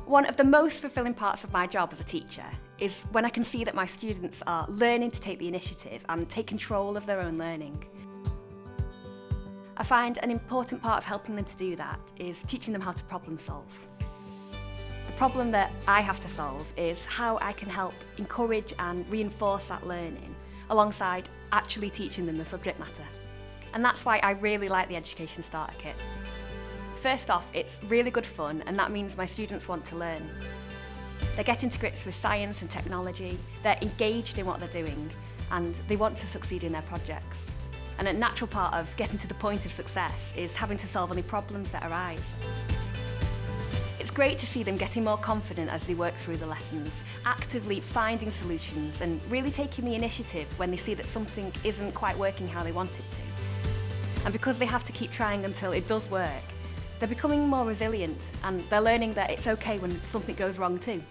One of the most fulfilling parts of my job as a teacher is when I can see that my students are learning to take the initiative and take control of their own learning. I find an important part of helping them to do that is teaching them how to problem solve. The problem that I have to solve is how I can help encourage and reinforce that learning alongside actually teaching them the subject matter. And that's why I really like the Education Starter Kit. First off, it's really good fun, and that means my students want to learn. They're getting to grips with science and technology, they're engaged in what they're doing, and they want to succeed in their projects. And a natural part of getting to the point of success is having to solve any problems that arise. It's great to see them getting more confident as they work through the lessons, actively finding solutions and really taking the initiative when they see that something isn't quite working how they want it to. And because they have to keep trying until it does work, they're becoming more resilient and they're learning that it's okay when something goes wrong too.